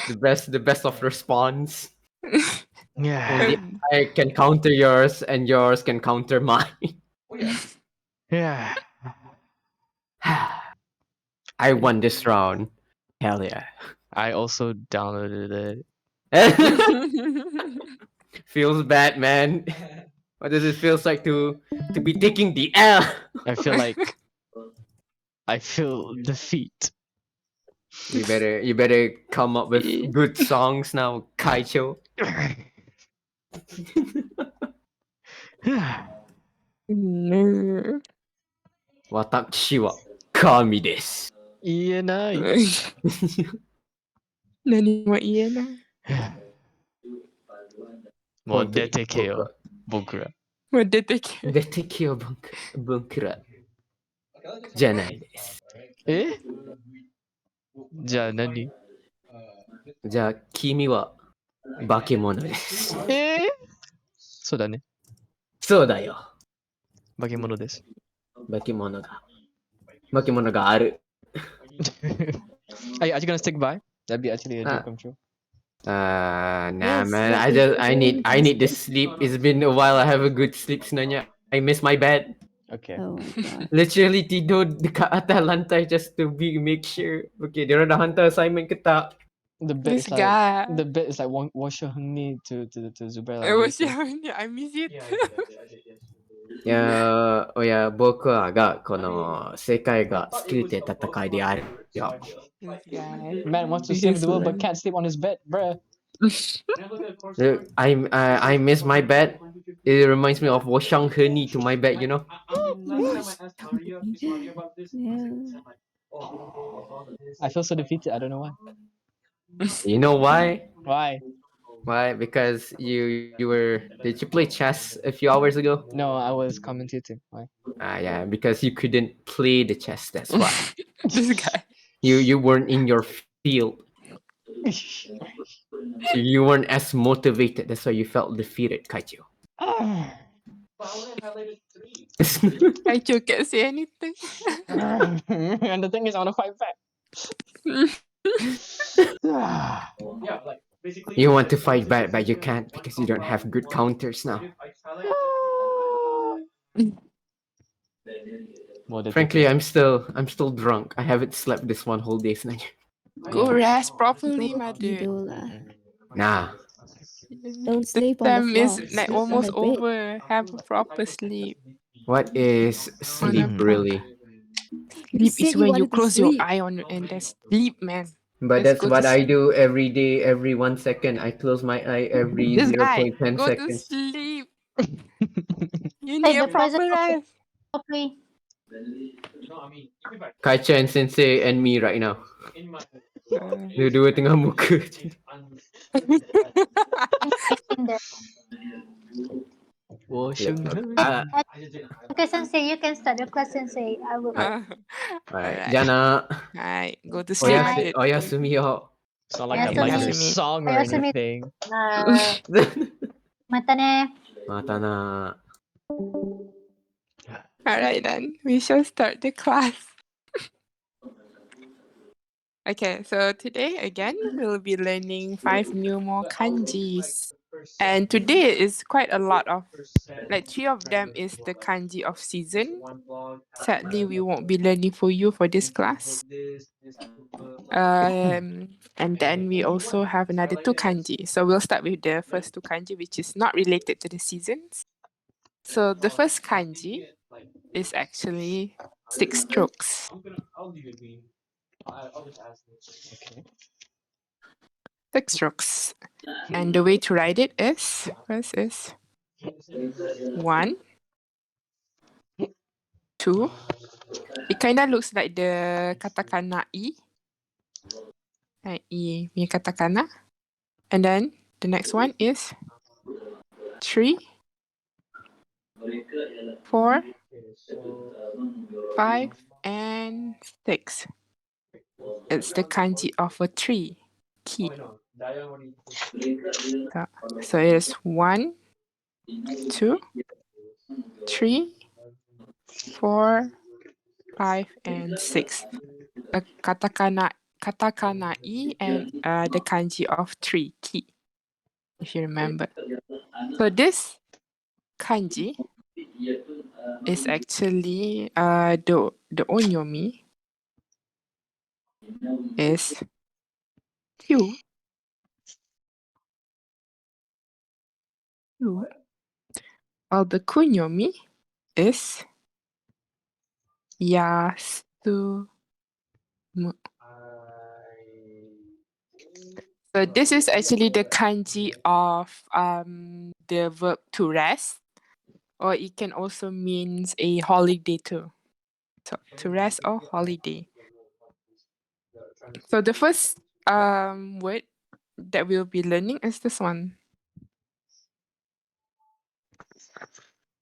The best of response. Yeah. Only I can counter yours, and yours can counter mine. Yeah. I won this round. Hell yeah. I also downloaded it. Feels bad, man. What does it feels like to be taking the L? I feel like I feel defeat. You better come up with good songs now, Kaicho. No. Watashi wa kami desu. Ienai. Nani wa iena? Mo detekeo bokura. What did they get? Detekio bunkura. Janai desu. Eh? Ja nani? じゃあ、君は化け物です。Eh? そうだね。そうだよ。化け物です。化け物が。化け物がある。Are you gonna stick by? That'd be actually a dream come true. Nah, Yes, man. that I is just a I need dream to sleep. It's been a while. I have a good sleep sebenarnya. I miss my bed. Okay. Oh my god. Literally tidur dekat atas lantai just to make sure. Okay, dia orang dah hantar assignment ke tak? The bed This is like guy. the bed is like washer hungni to Zubair. It was I miss it. いや、おや、僕はがこの世界が好きで戦いであるよ。 This guy. Man wants to This save is the world but one. can't sleep on his bed, bruh. I miss my bed. It reminds me of 我想和你 to my bed, you know? Yeah. I feel so defeated. I don't know why. You know why? Why? Why? Because you were. Did you play chess a few hours ago? No, I was commentating. Why? Yeah, because you couldn't play the chess. That's why. This guy. You weren't in your field. You weren't as motivated. That's why you felt defeated, Kaicho. I can't say anything. And the thing is, I want to fight back. You want to fight back, but you can't because you don't have good counters now. Frankly, I'm still drunk. I haven't slept this one whole day tonight. Go rest properly, my dude. Tidur lah. Nah. Don't The sleep on the time floor. is like Sleep on almost the bed. over. Have a proper sleep. What is sleep On a really? Sleep said is you when you wanted to close your sleep. eye on and that's sleep, man. But Let's that's go what to I do every day, every 1 second. I close my eye every This guy, 0.10 go to seconds. sleep. You Hey, need a the present proper rest. properly. Kaicha and Sensei and me right now. Dua-dua tengah muka. In there. Okay, Sensei, you can start the class, Sensei. I will. Alright. Alright. Jana. Alright, go to sleep, my dude. Oyasumi yo. It's not like I Oyasumi. like your Oyasumi. song or Oyasumi. anything. Mata ne. Mata na. Alright then, we shall start the class. Okay, so today again we'll be learning 5 new more kanjis. And today is quite a lot of, like 3 of them is the kanji of season. Sadly, we won't be learning for you for this class. And then we also have another 2 kanji. So we'll start with the first 2 kanji, which is not related to the seasons. So the first kanji is actually 6 strokes. Okay. 6 strokes. And the way to write it is, first is 1, 2. It kind of looks like the katakana I. Like I punya katakana. And then the next one is 3, 4, 5, and 6. It's the kanji of a tree. Ki. So it is 1, 2, 3, 4, 5 and 6. A katakana e and the kanji of 3 ki, if you remember. So this kanji is actually the onyomi is kyu. While the kunyomi is yasu. So this is actually the kanji of the verb to rest, or it can also means a holiday too. So to rest or holiday. So the first word that we'll be learning is this one.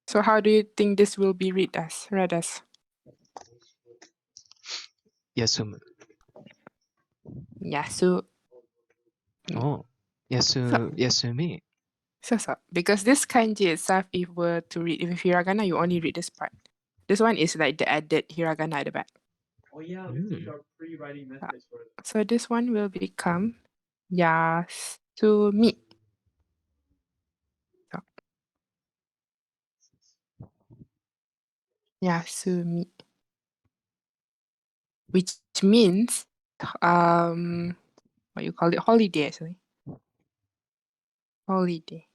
So how do you think this will be read as? Yasumu. Yasu. Oh, yasumi. So because this kanji itself, if were to read with hiragana, you only read this part. This one is like the added hiragana at the back. So this one will become yasumi. So, yasumi. Which means what you call it, holiday actually. Holiday.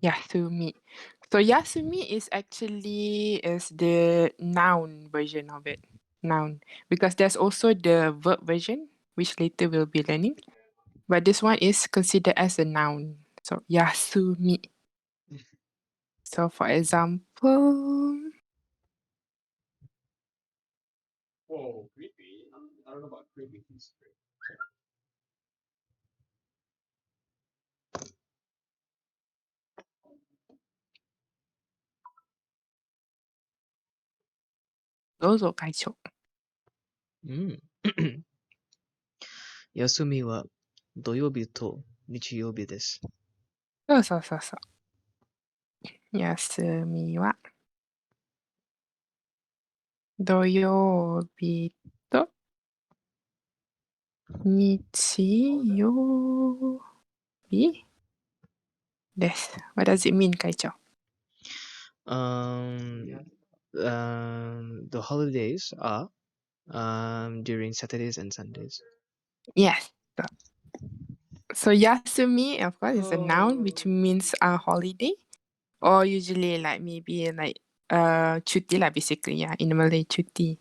Yasumi. So yasumi is actually the noun version of it. Noun. Because there's also the verb version, which later we'll be learning. But this one is considered as a noun. So yasumi. So for example, Whoa, creepy. I don't know about creepy. どうぞ会長。休みは土曜日と日曜日です。そうそうそうそう。休みは土曜日と日曜日です。What does it mean, 会長 The holidays are during Saturdays and Sundays. Yes. So yasumi, of course, is a noun which means a holiday, or usually like maybe like cuti lah basically, yeah, in Malay cuti.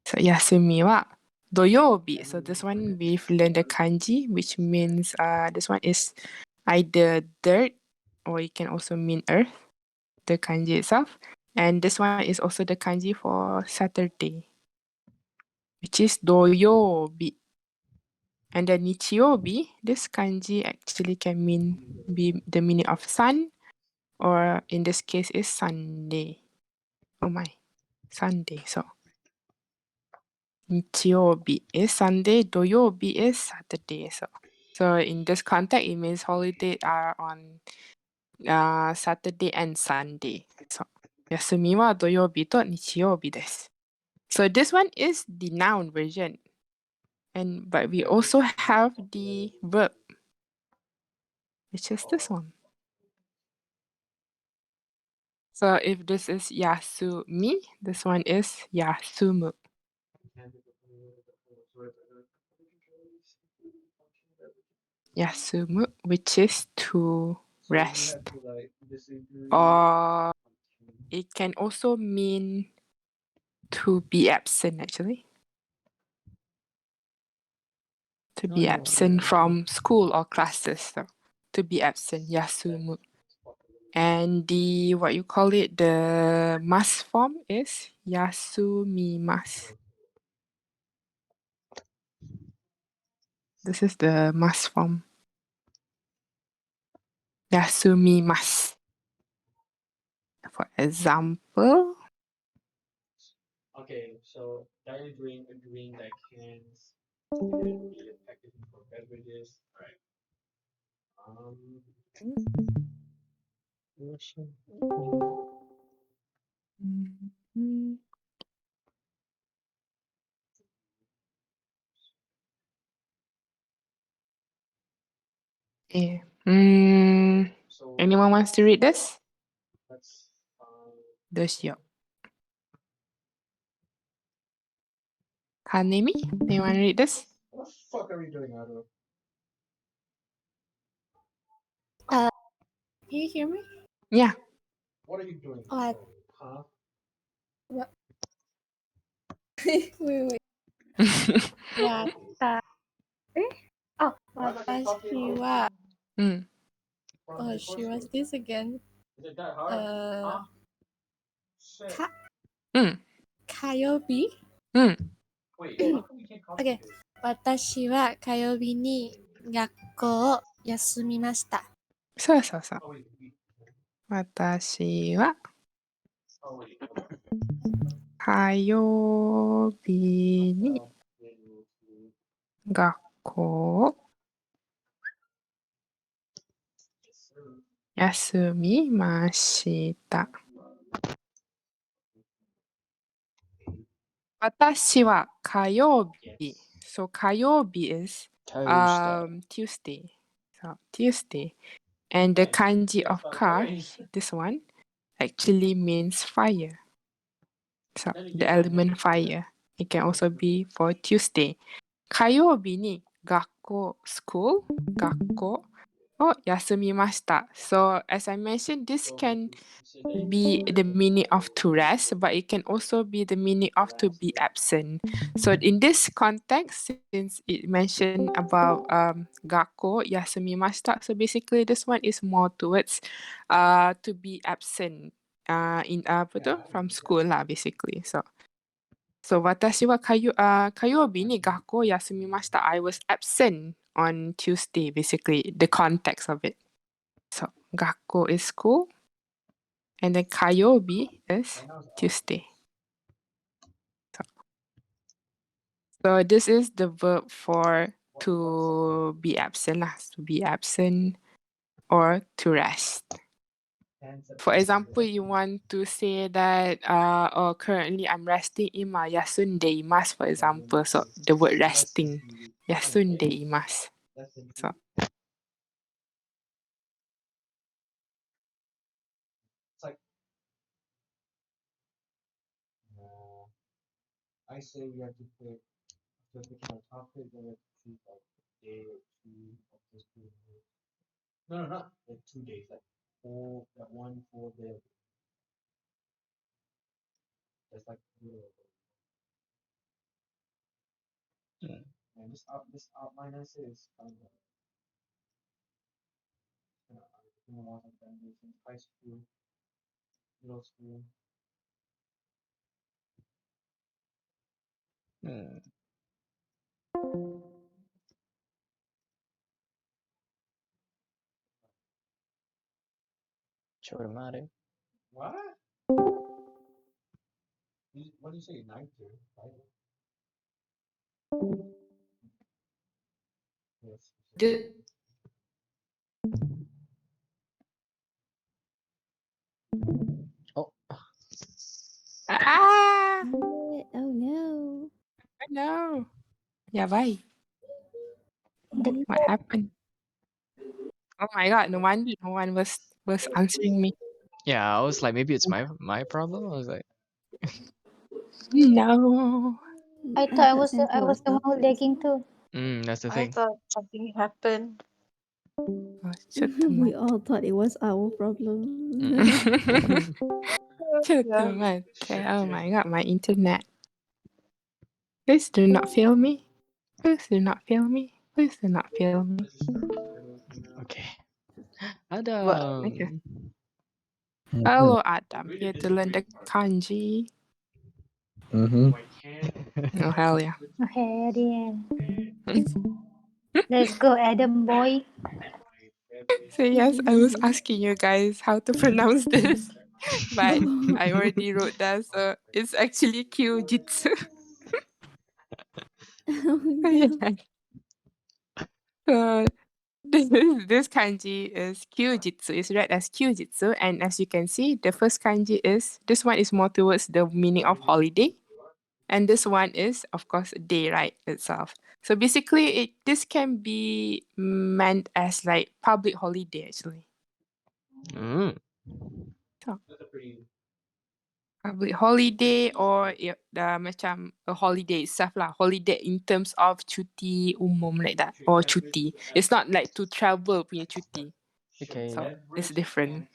So yasumi wa doyobi. So this one we've learned the kanji, which means this one is either dirt or it can also mean earth, the kanji itself. And this one is also the kanji for Saturday, which is doyobi. And then nichiyobi, this kanji actually can be the meaning of sun, or in this case is Sunday. Oh my, Sunday. So nichiyobi is Sunday, doyobi is Saturday. So in this context, it means holidays are on Saturday and Sunday. So 休みは土曜日と日曜日です。So this one is the noun version. But we also have the verb, which is this one. So if this is yasumi, this one is yasumu. Yasumu, which is to rest. Or it can also mean to be absent, actually. To be absent from school or classes. So to be absent, yasumu. And the, what you call it, the mas form is yasumimasu. This is the mas form. Yasumimasu. For example, Okay, so dining drink, agreeing like hands, and the packaging for beverages. Right. Yeah. Anyone wants to read this? Let's. どうしよう。Kanemi? Anyone read this? What the fuck are we doing, Ado? Can you hear me? Yeah. What are you doing? What? Huh? Wait. Wata. Oh, watashi wa. Oh, she was this again. Is it that hard? Huh? Shit. Kayobi? Wait, Mm. how come we can't copy Okay. this? 私は火曜日に学校を休みました。そうそうそう。 Oh, wait. 私は Oh, wait. 火曜日に学校を休みました。私は火曜日。So 火曜日 is Tuesday. So Tuesday. And the kanji of car, this one, actually means fire. So the element fire. It can also be for Tuesday. 火曜日に学校 school 学校を休みました。So as I mentioned, this can be the meaning of to rest, but it can also be the meaning of to be absent. So in this context, since it mentioned about gakko yasumimashita, so basically this one is more towards to be absent in from school lah basically. So 私は火曜日に学校を休みました. I was absent on Tuesday, basically the context of it. So 学校 is school. And then 火曜日 is Tuesday. So this is the verb for to be absent lah, to be absent or to rest. For example, you want to say that currently I'm resting in my yasundeimasu, for example. So the word resting, yasundeimasu. So It's like, I say you have to pick my topic, then you have to choose like a day or two of this period. No, not like 2 days, like that 1 full day. That's like and this outline essay is kind of foundations, high school, middle school. Choramare. What? What do you say? 9 to 5? Yes. Oh, ah, Oh no. no. Yabai. The- What happened? Oh my god, no wonder no one was answering me. yeah. I was like, maybe it's my problem. I was like, No. I thought I was the one who lagging too. that's the I thing. thought something happened. Oh, ちょっと We all thought it was our problem. ちょっと待って。Oh my god, my internet. Please do not fail me. Please do not fail me. Please do not fail me. Okay. What? Adam. Okay. Hello, Adam. Here to learn the kanji. Oh, hell yeah. Okay, Adam. Let's go, Adam boy. So yes, I was asking you guys how to pronounce this, but I already wrote that, so it's actually Kyujitsu. Oh, no. Yeah. So this kanji is kyujitsu. It's read as kyujitsu, and as you can see, the first kanji is this one is more towards the meaning of holiday, and this one is, of course, day, right, itself. So basically, this can be meant as like public holiday actually. Mm. So, public holiday or macam a holiday itself lah. Holiday in terms of cuti umum like that or cuti. It's not like to travel punya cuti. Okay. So it's different.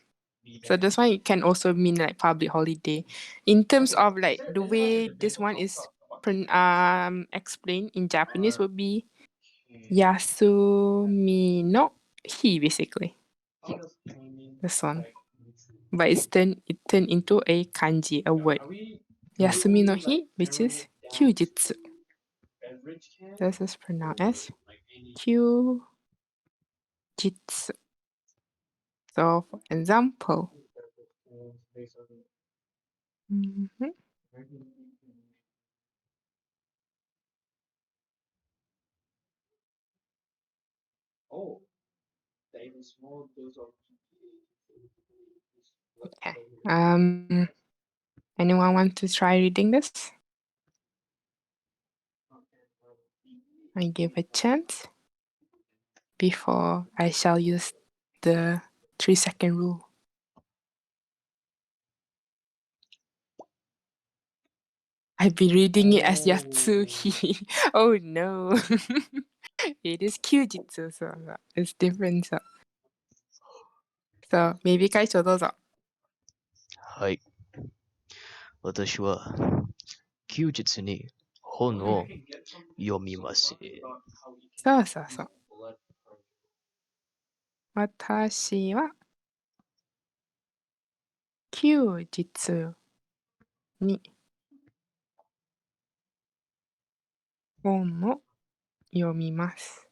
So this one can also mean like public holiday. In terms of like the way this one is explained in Japanese would be Yasumi no hi basically. This one. But it turned into a kanji, a word. Yasumi no hi, which is kyujitsu. This is pronounced as kyujitsu. So for example, mhm. Okay. Anyone want to try reading this? I give a chance before I shall use the 3-second rule. I've been reading it as Yatsuhi. Oh no. It is Kyujitsu, so it's different. So maybe 開始どうぞ。はい。私は休日に本を読みます。そうそうそう。私は休日に本を読みます。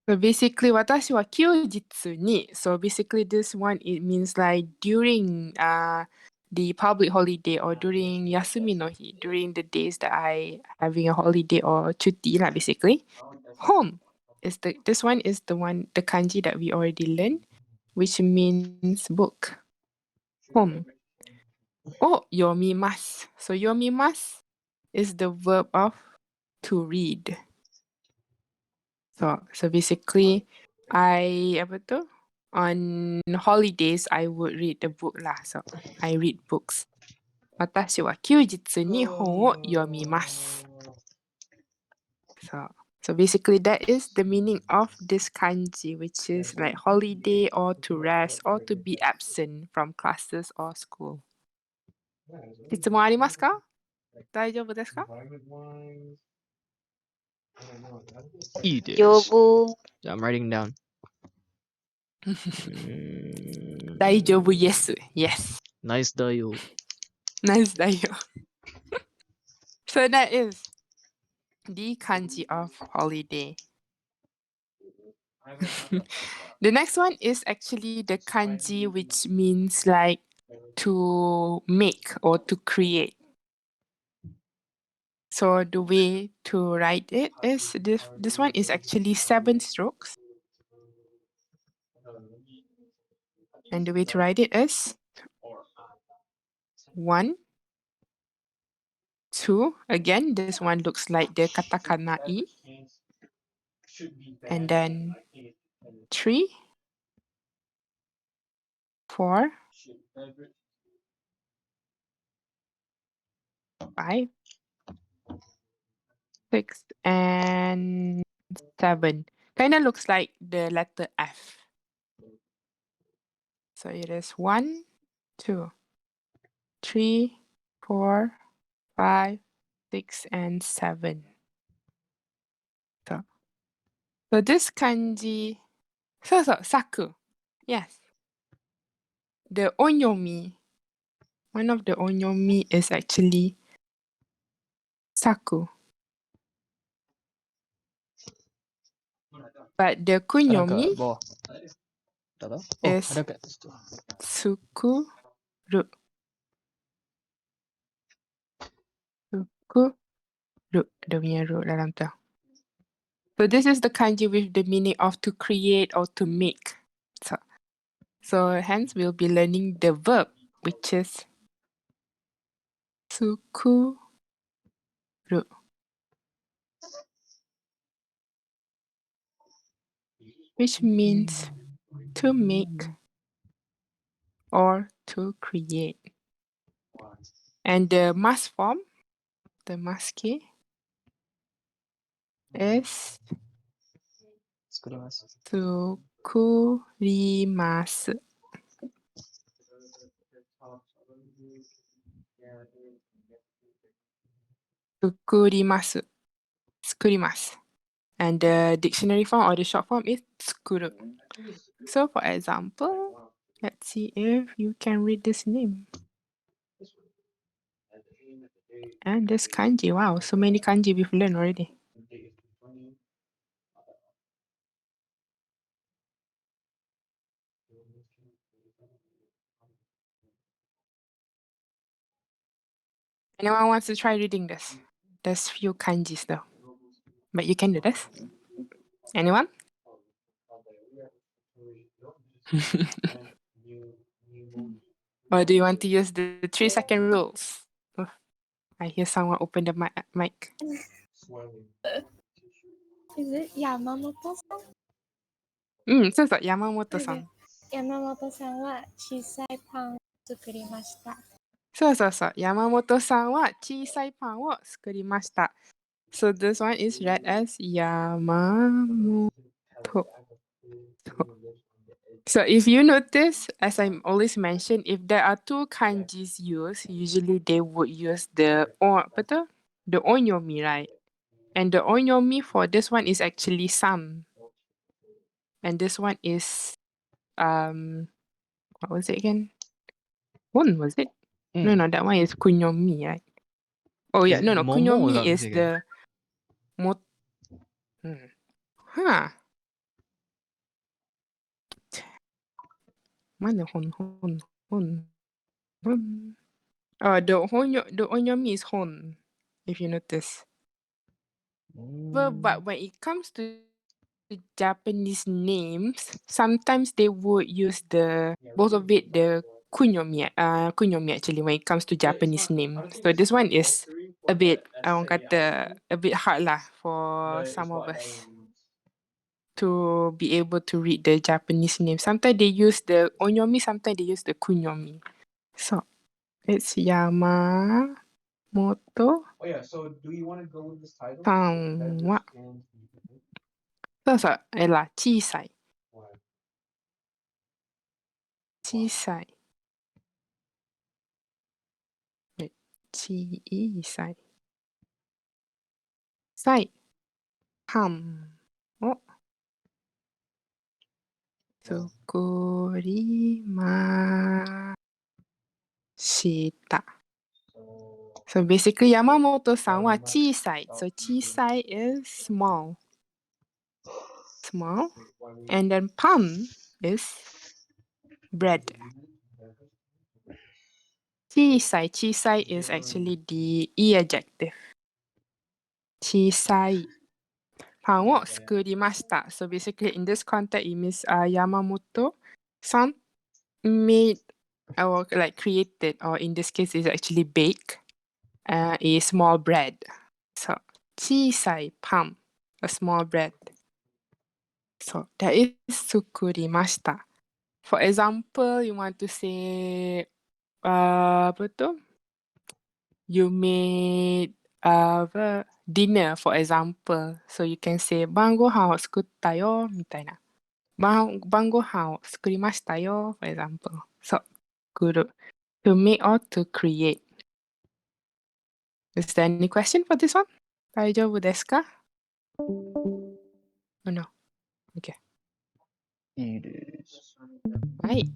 So basically, 私は休日に so basically this one it means like during the public holiday or during 休みの日 during the days that I having a holiday or cuti lah basically. Home is this one is the kanji that we already learned, which means book. Home. Oh, yomimasu. So yomimasu is the verb of to read. So basically, on holidays I would read the book lah. So I read books. 私は休日に本を読みます。So basically that is the meaning of this kanji, which is like holiday or to rest or to be absent from classes or school. 質問ありますか？大丈夫ですか？いいです。丈夫。I'm writing down. 大丈夫 yes. Yes. ナイスだよ。Nice だよ。So that is the kanji of holiday. The next one is actually the kanji which means like to make or to create. So the way to write it is this one is actually 7 strokes. And the way to write it is 1, 2. Again, this one looks like the katakana I. And then 3, 4, 5, 6, and 7. Kind of looks like the letter F. So it is 1, 2, 3, 4, 5, 6, and 7. So this kanji, saku. Yes. The onyomi. One of the onyomi is actually saku. But the なんか kunyomi bawah. Tak tahu. Oh, is ada kat situ. sukuru. Sukuru. Dia punya ru dalam tu. So this is the kanji with the meaning of to create or to make. So hence we'll be learning the verb, which is tsukuru, which means to make or to create. And the mas form, the maske, is tsukurimasu. Tsukurimasu. Tsukurimasu. And the dictionary form or the short form is tsukuru. So for example, let's see if you can read this name. And this kanji, wow, so many kanji we've learned already. Anyone wants to try reading this? There's few kanjis though, but you can do this. Anyone? Or do you want to use the 3-second rules? Oh, I hear someone open the mic. Is it Yamamoto-san? そうそう、Yamamoto-san. 山本さんは小さいパンを作りました。そうそうそう、Yamamoto-sanは小さいパンを作りました。So this one is read as Yamamoto. So if you notice, as I always mention, if there are two kanjis used, usually they would use the onyomi, right? And the onyomi for this one is actually sam. And this one is what was it again? One, was it? No, that one is kunyomi, right? Oh yeah, no, kunyomi is the Mana hon. The onyomi is hon, if you notice. But when it comes to Japanese names, sometimes they would use both of it, the kunyomi actually, when it comes to Japanese name. So this one is a bit, a bit hard lah for some of us to be able to read the Japanese name. Sometimes they use the onyomi, sometimes they use the kunyomi. So it's Yamamoto So do you want to go with this title? さんは、そうそう、小さい。小さい。小さい。パンを作りました。So basically, Yamamoto-san は小さい。So 小さい is small. Small. And then パン is bread. 小さい is actually the E adjective. 小さいパンを作りました。So basically, in this context, it means Yamamoto-san made or like created, or in this case, is actually bake a small bread. So 小さいパン a small bread. So that is 作りました。For example, you want to say apa tu? You made dinner, for example. So you can say 晩ご飯を作ったよみたいな。晩ご飯を作りましたよ for example. So 作る to make or to create. Is there any question for this one? 大丈夫ですか? Oh no. Okay. いいです。はい。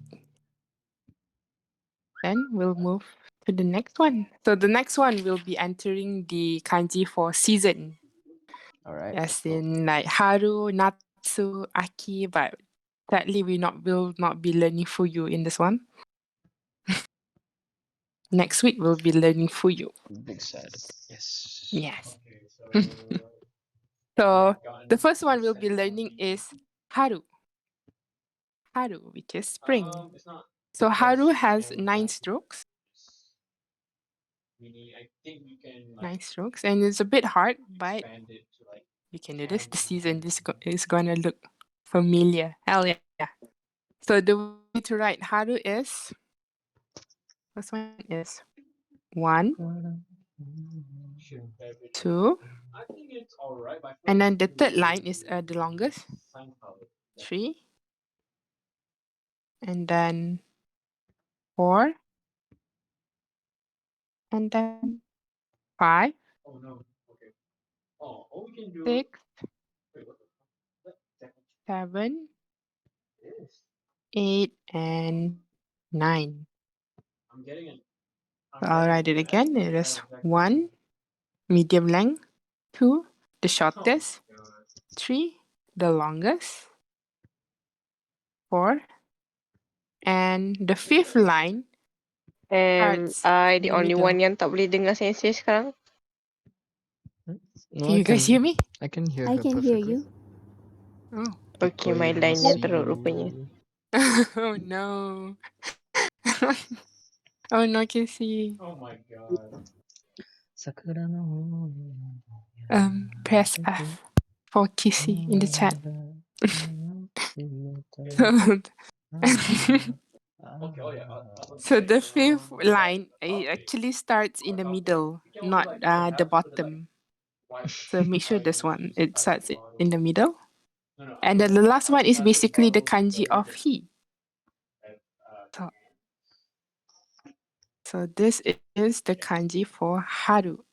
Then we'll move to the next one. So the next one will be entering the kanji for season. All right. As in like haru, natsu, aki, but sadly will not be learning fuyu in this one. Next week we'll be learning fuyu. Big sad. Yes. Yes. So the first one we'll be learning is haru. Haru, which is spring. So haru has 9 strokes. Meaning, I think you can 9 strokes, and it's a bit hard, but you can do this. The season is gonna look familiar. Hell yeah. So the way to write haru is, first one is 1, 2, I think it's alright, but and then the third line is the longest, 3, and then 4, and then 5, Oh no. Okay. Oh, all we can do. 6, Wait, what the? 7, Yes. 8, and 9. I'm getting it. So I'll write it again. It is 1, medium length, 2, the shortest, 3, the longest, 4, and the fifth line And starts I in the the only middle. one yang tak boleh dengar sensei sekarang. No, Can you guys hear me? I can hear I her can hear perfectly. you. Oh. Okay, my line yang teruk rupanya. Oh no. Oh no, Casey. Oh my god. Press F for Kissy in the chat. Okay, oh yeah. So the fifth line it actually starts in the middle, not the bottom. So make sure this one it starts in the middle. And then the last one is basically the kanji of he. So this is the kanji for haru.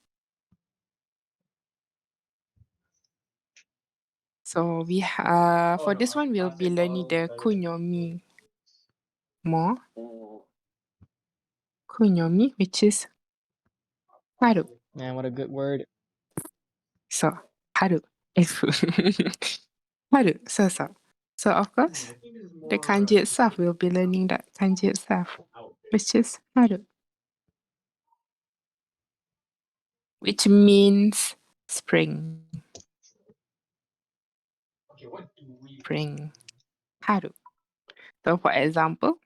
So we for this one we'll be learning the kunyomi more. Kunyomi, which is haru. Man, what a good word. So haru. Haru. So of course the kanji itself we'll be learning that kanji itself, which is haru, which means spring. Okay, what do we? Spring. Haru. So for example,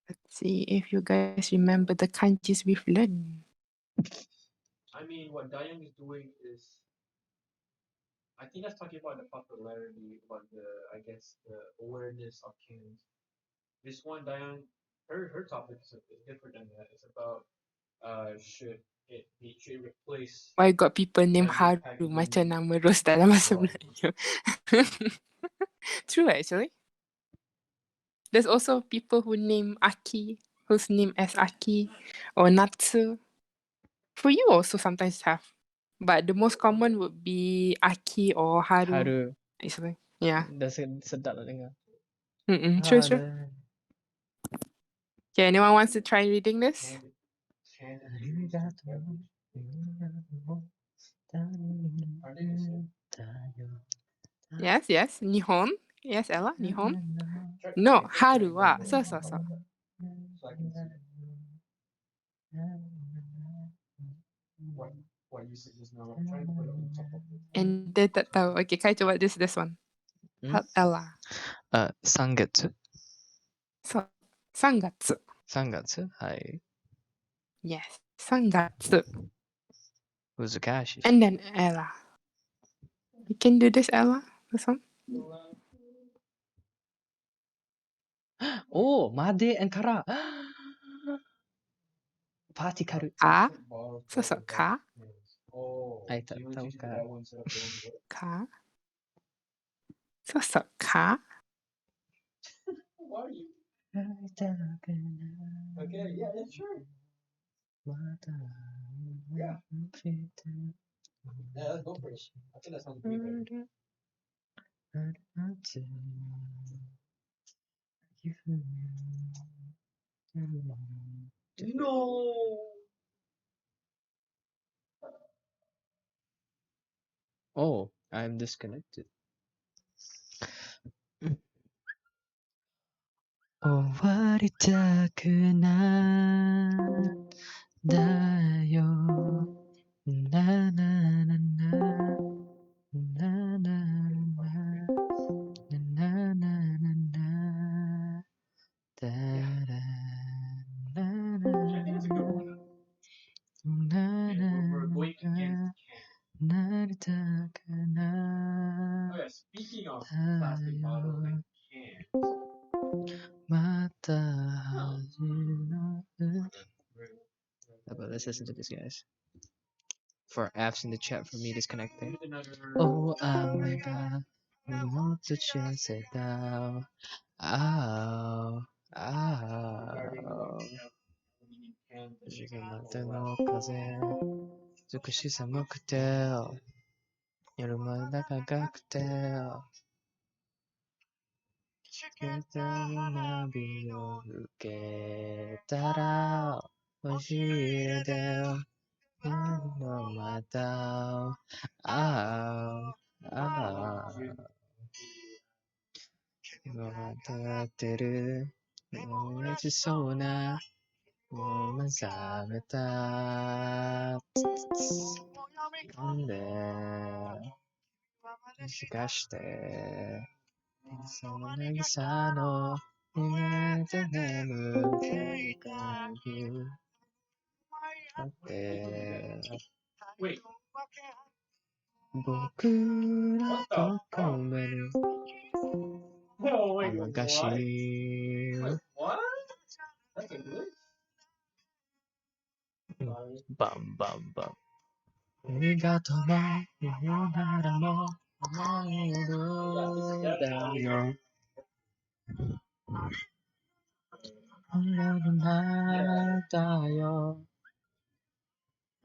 let's see if you guys remember the kanjis we've learned. I mean, what Diane is doing is, I think that's talking about the popularity, about the, I guess, the awareness of kings. This one, Diane, her topic is different than that. It's about, should it replace? Why got people named Magic Haru packaging macam nama Rose dalam bahasa Right. Melayu? True actually. There's also people who name Aki, whose name as Aki or Natsu. For you also sometimes have. But the most common would be Aki or Haru. Haru. Actually. Yeah. Dah sedap nak dengar. Sure. Okay, anyone wants to try reading this? Yes. Nihon. Yes, Ella, Nihon. No, Haru wa. So. So I can see what you said just now. I'm trying to put it on top of it. And dia tak tahu. Okay, Kai coba this one. Help Ella. Sangatsu. So, Sangatsu. Sangatsu. Hai. Yes, Sangatsu. Uzakashi. And then Ella. You can do this, Ella. This one. Oh, Made and Kara. Party Karu. Ka. So, ka. Oh, I tak so you want tahu to do Kak. that one instead of the one below? Ka. So, ka. Why are you? Okay, yeah, sure. Yeah. Yeah, let's go for it. I think that sounds way better. No. Oh, I'm disconnected. 終わりたくなんだよ。ななななななななななだらなな I think it's a good one. な Okay, な we're going against Ken. なりたく Oh な yeah, speaking of だ plastic bottles よ and cans. また始まる How about let's listen to this, guys. For apps in the chat for me disconnecting. Here's another. Oh, my God. We want to chase it down. Ow. Regarding Ow. aluminum cans and 時間ま bottles. での風。少し寒くて。夜まで高くて。携帯のナビを受けたら。押し入れで。のまた。ああ。今は立ってる。落ちそうな。もう目覚めた。なんで。もしかして。その渚の。夢で眠っていかず。だって。 Wait, 僕らとこめる oh wait, 甘が what? し Wait, what? That's a glitch? Sorry. バンバンバンありがとうもならも思えるだよ思うなだよ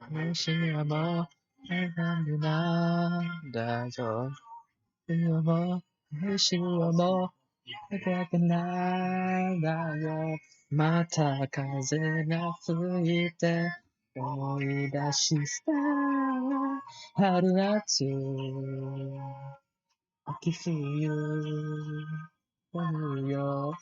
西はもう選ぶなんだよ冬も西はもう高くなんだよ。また風が吹いて思い出した春夏秋冬思うよ。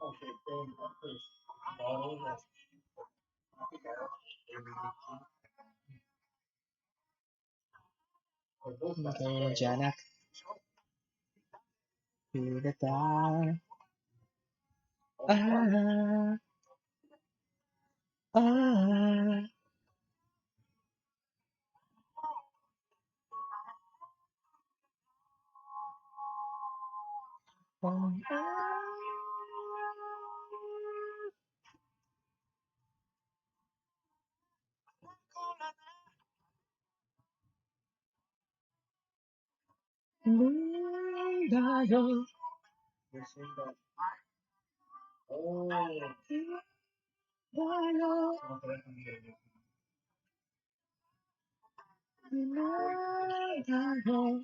Okay, going up first. Bottles and or both そうじゃなく触れたああああだよ They're saying that. Oh. だよ Okay, that's good. だよ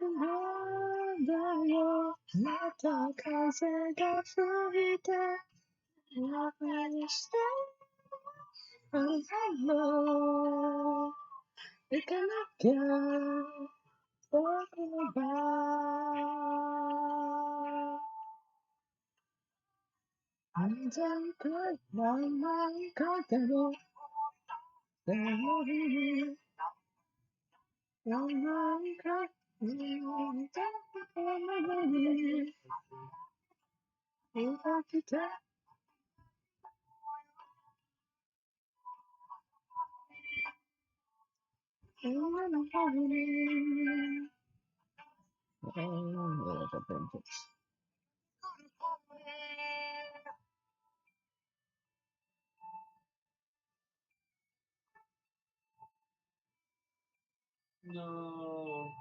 なんだよまた風が吹いて雨にしてあなたも行かなきゃ僕の場安全く何枚かでもでもいい何枚かでもいい動きた No.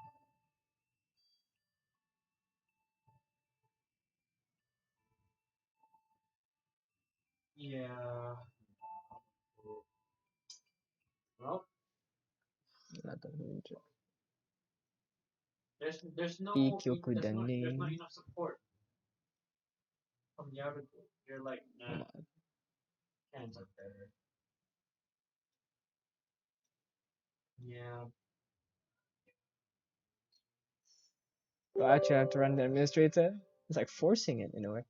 Yeah. Well, なるほど。 there's no いい曲だ there's ね。 not enough support from the other group. You're like, nah, まあ cans are better. Yeah. Do I actually have to run the administrator? It's like forcing it in a way.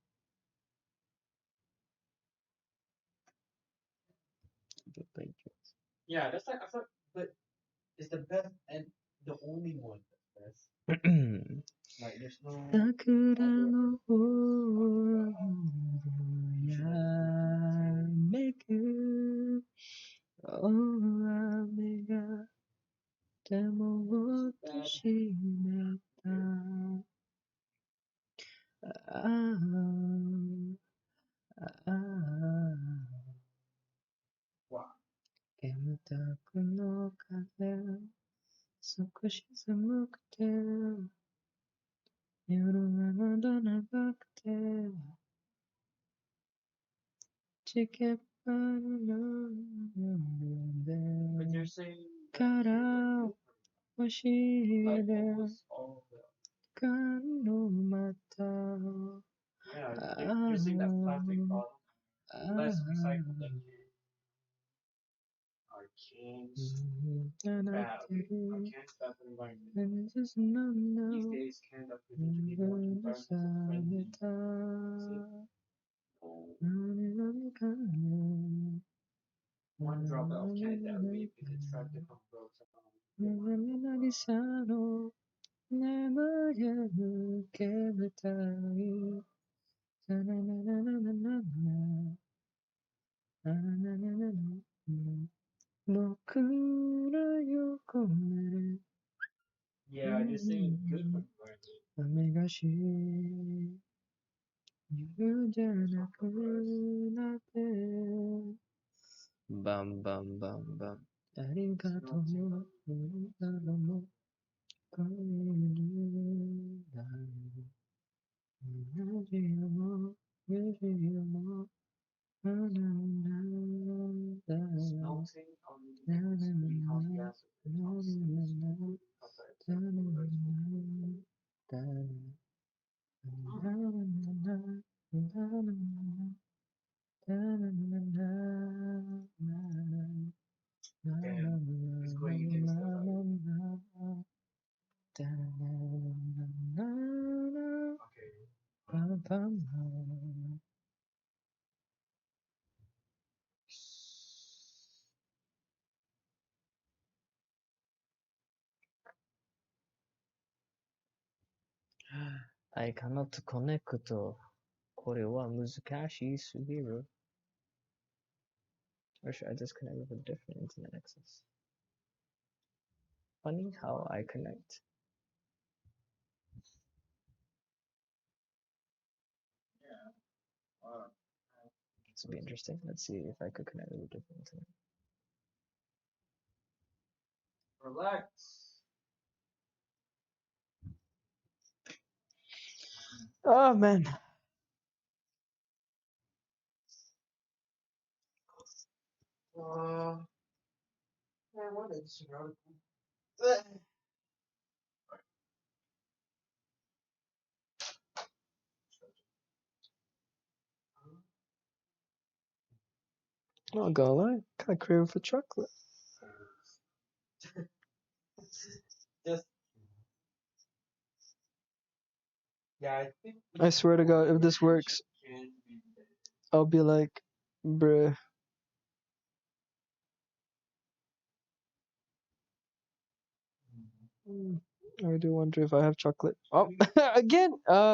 Yeah, that's like I thought, but it's the best and the only one that's best. Like there's no 桜の方やめく大雨が手も落としめたああ wow. 煙たくの風少し寒くて夜はまだ長くてチケットの But you're saying から欲しい like で almost all of the 感のまた yeah, you're saying that plastic bottle less recycled than our cans bad. Our cans bad for the environment. These days cans are pretty to be more environmental friendly. One drop of can that leave is extracted from those. 眠る煙たいなななななななななななな僕の横目 Yeah, you're saying it's good for the environment. 雨がし言うじゃなくなってバンバンバンバンありがとうありがとうこれだ同じよも同じよもなんだ Smelting of the greenhouse gas emissions. Damn, it's going against the light. Okay. I cannot connect これは難しすぎる Or should I just connect with a different internet access? Funny how I connect. This will be interesting. Let's see if I could connect with a different internet. Relax. Oh man. Man, what is it? Not gonna lie, kind of craving for chocolate. Just yeah, I think I swear to God, if this works, can be better. I'll be like, bruh. I do wonder if I have chocolate. Oh, again.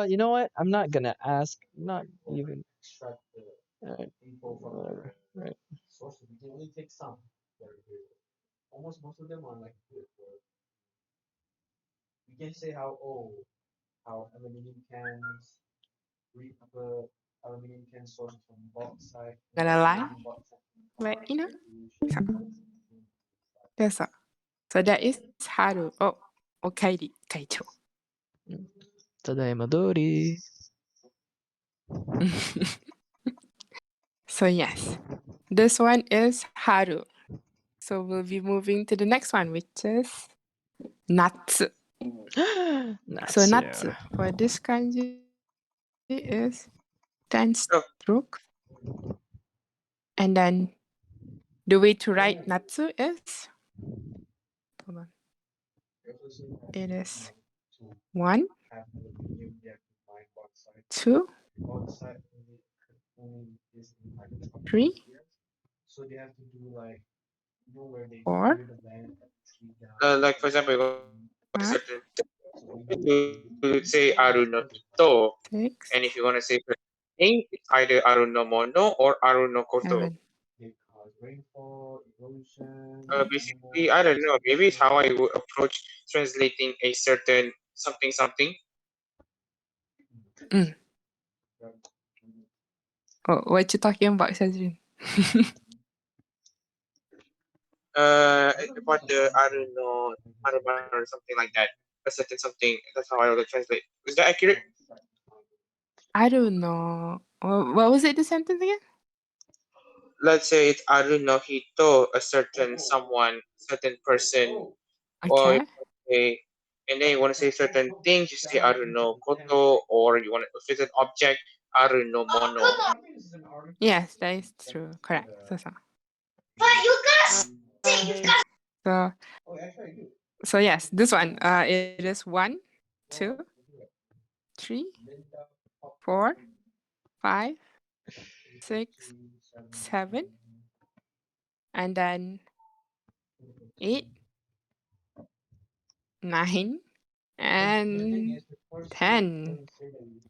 You know what? I'm not gonna ask. I'm not even. Extract the Alright, info from whatever. Right. sources. We can only take some that are good. Almost most of them are like good. We can say how aluminum cans, aluminum cans sourced from bauxite. Gonna lie, Bauxite. but that's all. So that is Haru. Oh, Okairi, Kaicho. ただいま通り。So yes, this one is Haru. So we'll be moving to the next one, which is natsu. So natsu for this kanji is 10 strokes. And then the way to write natsu is, hold on, it is 1, 2, 3, So they have to do like where they 4, clear the land and tree down. Like, for example, you want a 5, certain to say Aru no Kito, 6, and if you want to say certain thing, it's either Aru no Mono or Aru no Koto. 7. They cause rainfall, erosion. Basically, I don't know. Maybe it's how I would approach translating a certain something something. Oh, what you talking about, Shazrin? About the Aru no Aruman or something like that. A certain something. That's how I would translate. Is that accurate? I don't know. What was it, the sentence again? Let's say it's Aru no Hito, a certain someone, certain person, or Okay. say, and then you want to say certain things, you say Aru no Koto, or you want to, if it's an object, Aru no Mono. Yes, that is true. Correct. So. So, so yes, this one. It is 1, 2, 3, 4, 5, 6, 7, and then 8, 9, and 10.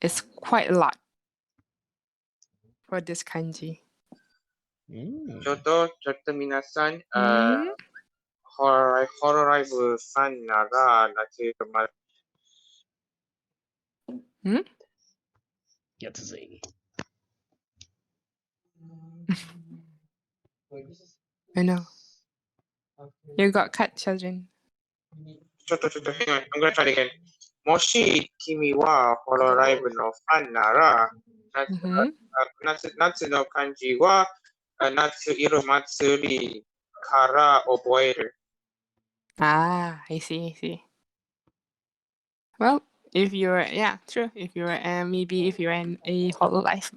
It's quite a lot for this kanji. ちょっと皆さん、 Hmm? ホロライブさんなら、夏ま Hmm? やつぜ。I know. You got cut, Shazrin. ちょっと、hang on, I'm gonna try it again. もし君はホロライブのファンなら、Mm-hmm. 夏の漢字は、夏色祭りから覚える。Ah, I see. Well, if you're, yeah, true. If you're, maybe if you're a Hololive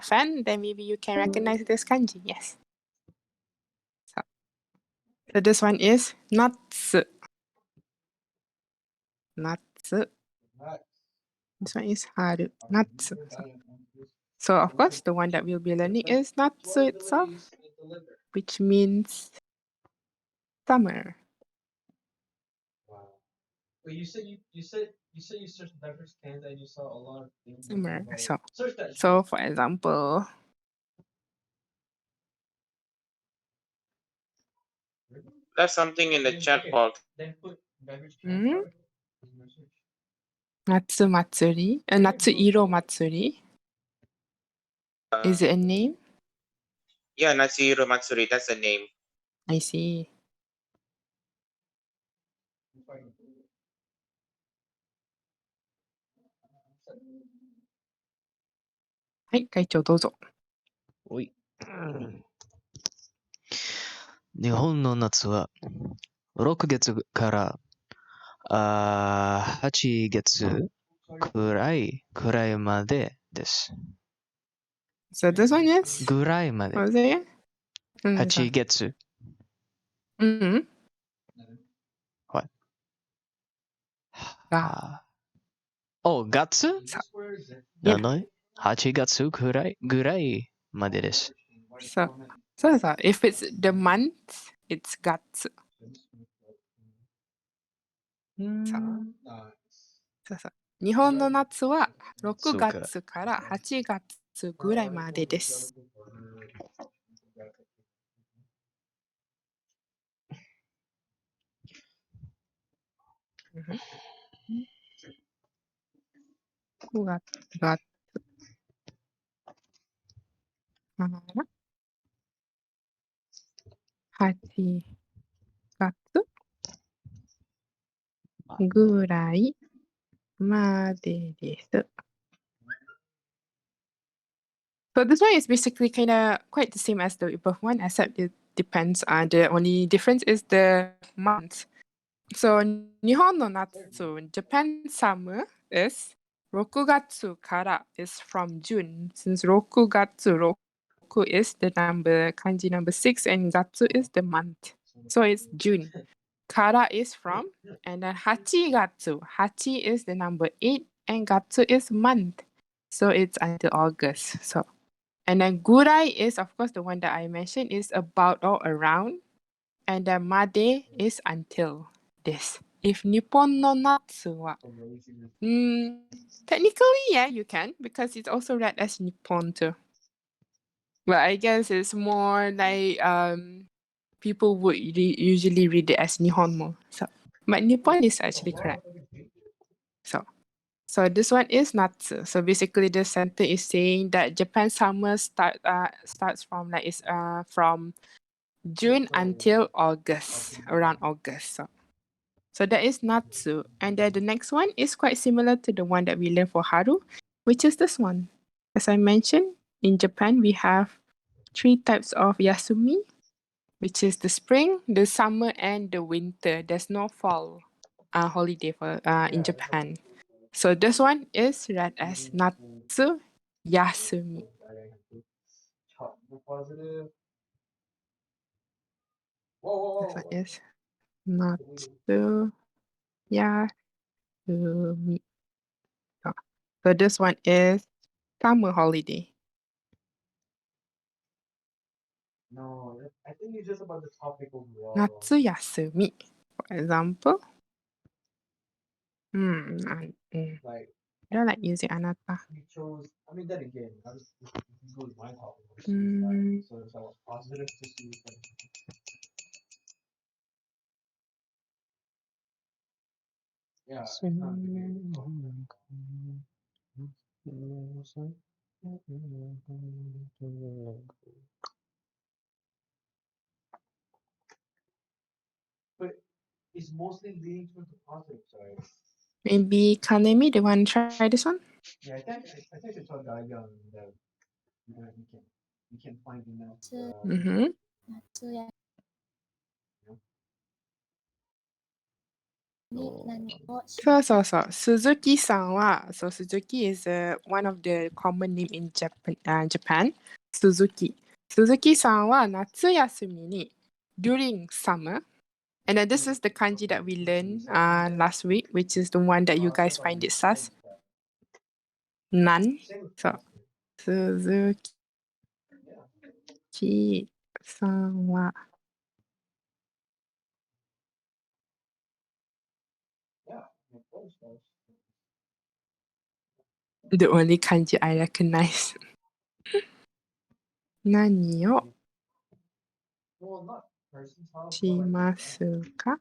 fan, then maybe you can recognize this kanji. Yes. So this one is natsu. Natsu. This one is haru. Natsu. So of course, the one that we'll be learning is natsu itself, which means summer. Wow. But you said you searched diverse cans and you saw a lot of things. Summer. About search that. So for example, That's something in the chat box. Then put beverage Hmm? cans. Natsu Matsuri. Natsu Iro Matsuri. Is it a name? Yeah, Natsuro Matsuri, that's the name. I see. はい、会長どうぞ。おい。日本の夏は6月から8月くらいまでです。So this one is? ぐらいまで。What was it again? 8月。Mm-hmm. What? 月なのに8月くらいまでです。So if it's the month, it's gatsu. そう日本の夏は6月から8月ぐらいまでです。9月から8月ぐらいまでです。So this one is basically kind of quite the same as the above one, except depends. The only difference is the month. So Nihon no natsu, Japan summer is Rokugatsu kara is from June. Since Roku is the number kanji number 6 and Gatsu is the month. So it's June. Kara is from, and then Hachigatsu. Hachi is the number 8 and Gatsu is month. So it's until August. So and then Gurai is of course the one that I mentioned is about or around. And then Made is until this. If Nippon no Natsu wa technically, yeah, you can because it's also read as Nippon too. But I guess it's more like people would usually read it as Nihon more. So, but Nippon is actually correct. So this one is Natsu. So basically, the sentence is saying that Japan summer starts from from June until August, around August. So that is Natsu. And then the next one is quite similar to the one that we learned for Haru, which is this one. As I mentioned, in Japan, we have 3 types of Yasumi, which is the spring, the summer, and the winter. There's no fall holiday for in Japan. So this one is read as Natsu Yasumi. This one is Natsu Yasumi. So this one is summer holiday. No, I think it's just about the topic overall. Natsu Yasumi, for example. I don't like using anata. We chose. I mean, then again, this goes my topic. Right? So it's all positive to see. Yeah. It's not but it's mostly leading towards the positive side. Maybe Kanemi, do you want to try this one? Yeah, I think it's all that young that you can find enough. Mm-hmm. 夏やに何をします So, Suzuki-san so Suzuki is one of the common name in Japan. Suzuki. Suzuki-san wa natsu yasumi ni during summer. And then this is the kanji that we learned last week, which is the one that you guys find it sus. Nan. So, Suzuki-san wa the only kanji I recognize. Nani o shimasu ka?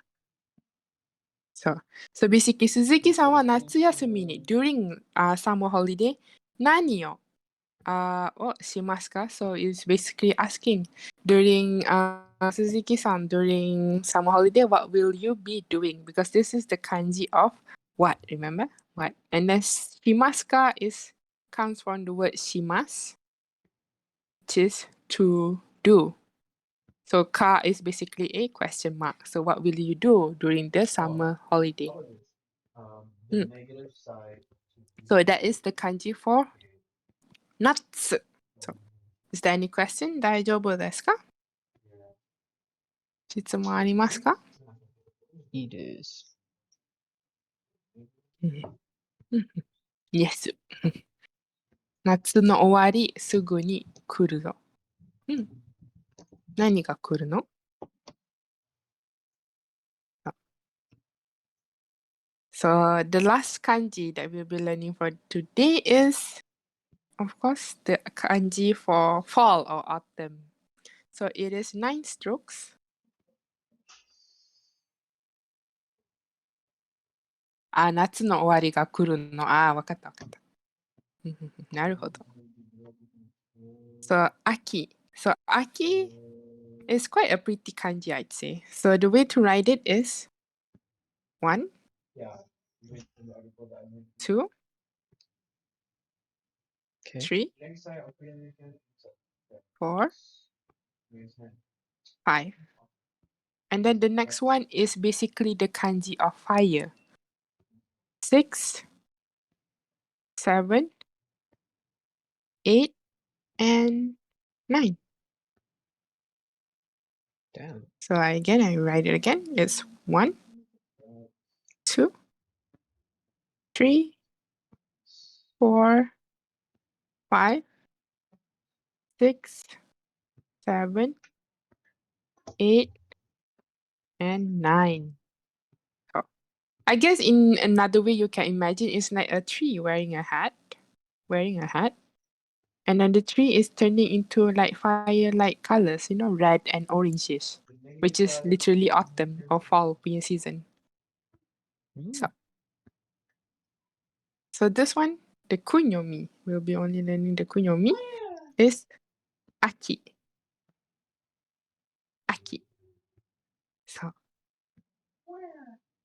So basically, Suzuki-san wa natsu yasumi ni during summer holiday, nani o shimasu ka? So it's basically asking during Suzuki-san during summer holiday, what will you be doing? Because this is the kanji of what, remember? What? And then shimasu ka comes from the word shimas, which is to do. So ka is basically a question mark. So what will you do during the summer holiday? The negative side. So that is the kanji for natsu. So is there any question? 大丈夫ですか? 質問ありますか? いいです。Yes. 夏の終わりすぐに来るぞ。何が来るの? So the last kanji that we'll be learning for today is, of course, the kanji for fall or autumn. So it is 9 strokes. 夏の終わりが来るの。わかったわかった。なるほど。So, aki. So, aki is quite a pretty kanji, I'd say. So, the way to write it is 1, 2, Okay. 3, 4, 5. And then the next one is basically the kanji of fire. 6, 7, 8, and 9. Damn. So I write it again. It's 1, 2, 3, 4, 5, 6, 7, 8, and 9. So I guess in another way you can imagine it's like a tree wearing a hat. And then the tree is turning into like fire-like colors, red and oranges, which is literally autumn or fall punya season. So this one, the kunyomi, we'll be only learning the kunyomi, is aki. Aki.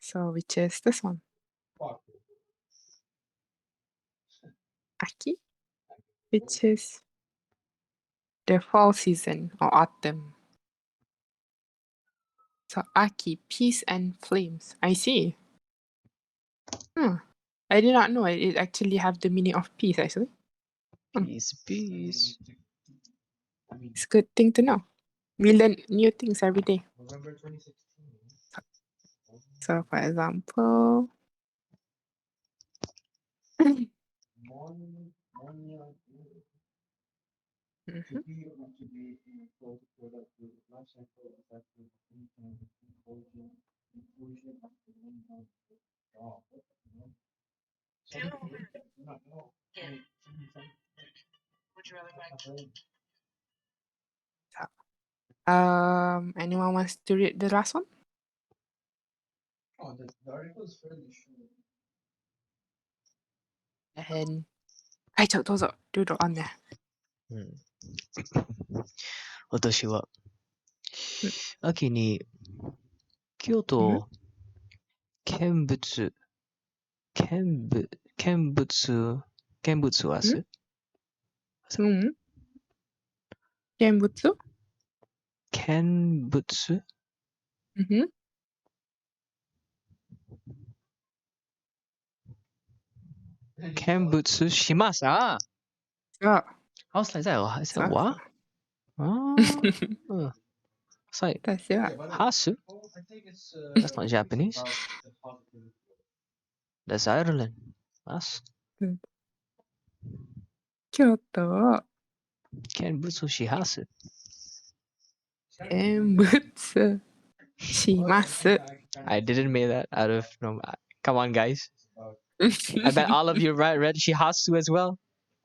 So which is this one. Aki, which is the fall season or autumn. So aki, peace and flames. I see. I did not know it actually have the meaning of peace actually. Peace, peace. It's a good thing to know. We learn new things every day. November 2016. So for example, anyone wants to read the last one? Oh, the article is fairly short. And はい、どうぞ、ルールon there. 私はうん秋に京都を見物はすうん見物見物うん見物します。Ah, そう I was like, is that そう what? そう Ah, it's like 私は hasu. I think it's That's not Japanese. about the positive. That's Ireland. That's 京都を見物します。見物します。I didn't make that out of no. Come on, guys. I bet all of you read Shihasu as well.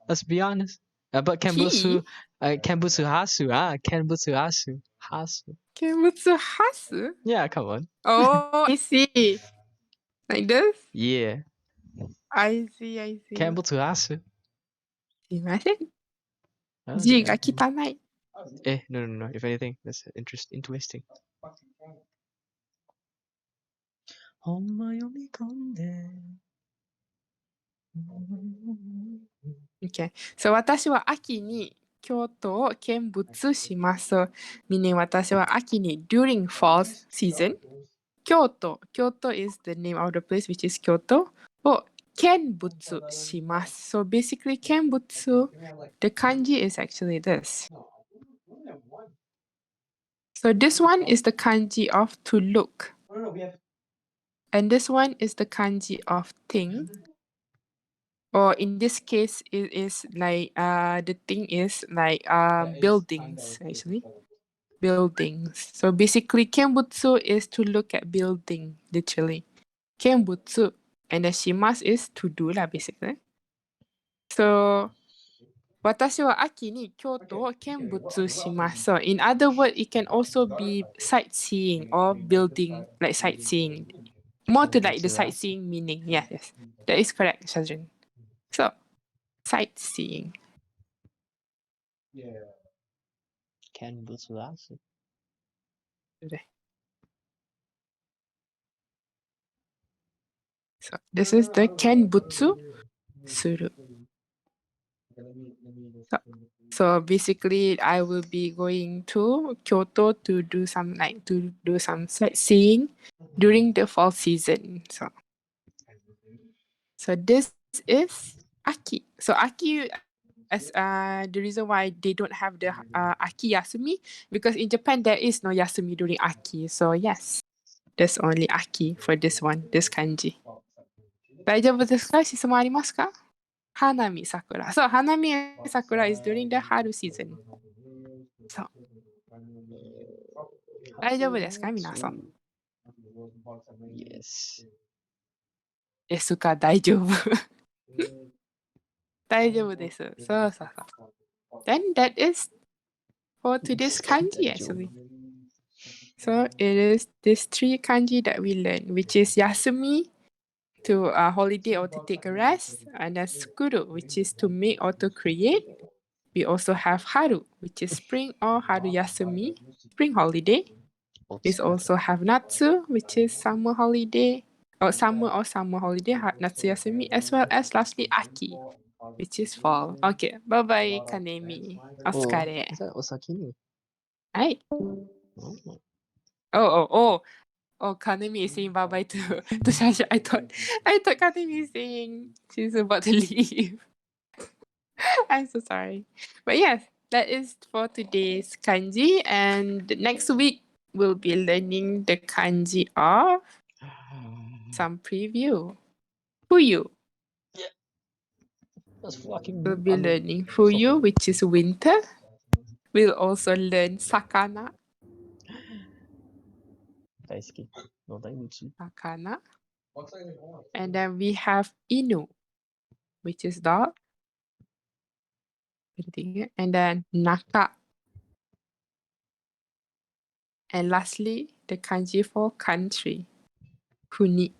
Let's be honest. But Kenbutsu, Kenbutsu Hasu. Kenbutsu Hasu. Hasu. 見物はす Yeah, come on. Oh, I see. Like this? Yeah. I see, I see. Kenbutsu Hasu. すいません。 Oh,字 yeah. が汚い。 No. If anything, that's interesting. ほんま読み込んで。Okay. So 私は秋に京都を見物します。Meaning 私は秋に during fall season 京都 is the name of the place which is 京都を見物します。So basically 見物 the kanji is actually this. So this one is the kanji of to look. And this one is the kanji of thing. Or in this case, it is like the thing is like buildings actually. Buildings. So basically, kenbutsu is to look at building, literally. Kenbutsu. And the shimasu is to do lah, basically. So, 私は秋に京都を見物します. So, in other words, it can also be sightseeing or building, like sightseeing. More to like the sightseeing meaning. Yes. That is correct, Shazrin. So, sightseeing. Yeah. Kenbutsu Hasu. So, this is the kenbutsu suru. So basically, I will be going to Kyoto to do some sightseeing during the fall season. So this is Aki. So Aki, as the reason why they don't have the Aki Yasumi, because in Japan there is no Yasumi during Aki. So yes, there's only Aki for this one, this kanji. 大丈夫ですか？質問ありますか？ Hanami Sakura. So Hanami Sakura is during the Haru season. So 大丈夫ですか？皆さん。 Yes. ですか？大丈夫。大丈夫です。そうそうそう。Then that is for today's kanji actually. So it is these 3 kanji that we learn, which is Yasumi, to holiday or to take a rest, and then Sukuru, which is to make or to create. We also have Haru, which is spring or Haru Yasumi, spring holiday. We also have Natsu, which is summer holiday, or summer holiday, Natsu Yasumi, as well as lastly Aki, which is fall. Okay, bye-bye, Kanemi. Oh, Otsukare. is that Osakini? Hi. Oh, Kanemi is saying bye-bye to Shasha. I thought Kanemi is saying she's about to leave. I'm so sorry. But yes, that is for today's kanji. And next week, we'll be learning the kanji of some preview. Fuyu. That's fucking. We'll be learning Fuyu, which is winter. We'll also learn Sakana. Daisuke. No Daimuchi. Sakana. And then we have Inu, which is dog. And then Naka. And lastly, the kanji for country, Kuni.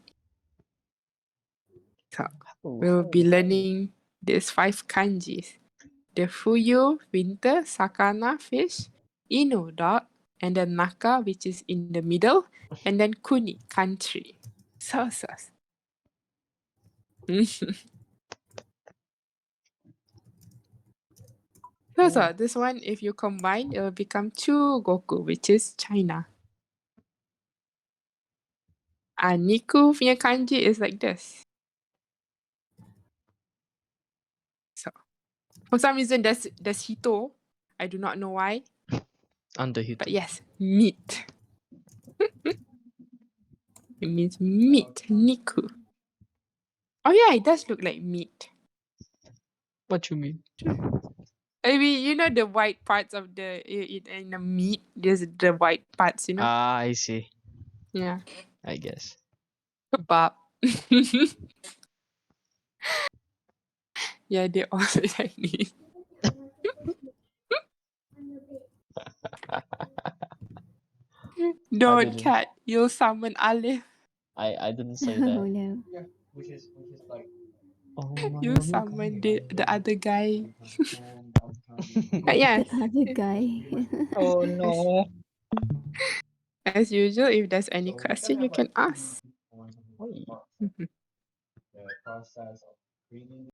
So we'll be learning these 5 kanjis. The Fuyu, winter, Sakana, fish, Inu, dog, and then Naka, which is in the middle, and then Kuni, country. So. So, this one, if you combine, it will become Chugoku, which is China. Niku punya kanji is like this. So, for some reason, there's Hito. I do not know why. Under Hito. But yes, meat. It means meat, Niku. Oh yeah, it does look like meat. What you mean? I mean, you know the white parts of in the meat. There's the white parts, you know. Ah, I see. Yeah. I guess. Kebab. Yeah, they all say Chinese. Don't didn't. cat. You'll summon Alif. I didn't say Oh that. no. Which is like You summon the other guy. But yeah. The other guy. Oh no. As usual, if there's any question, you can ask. Wait. the process of creating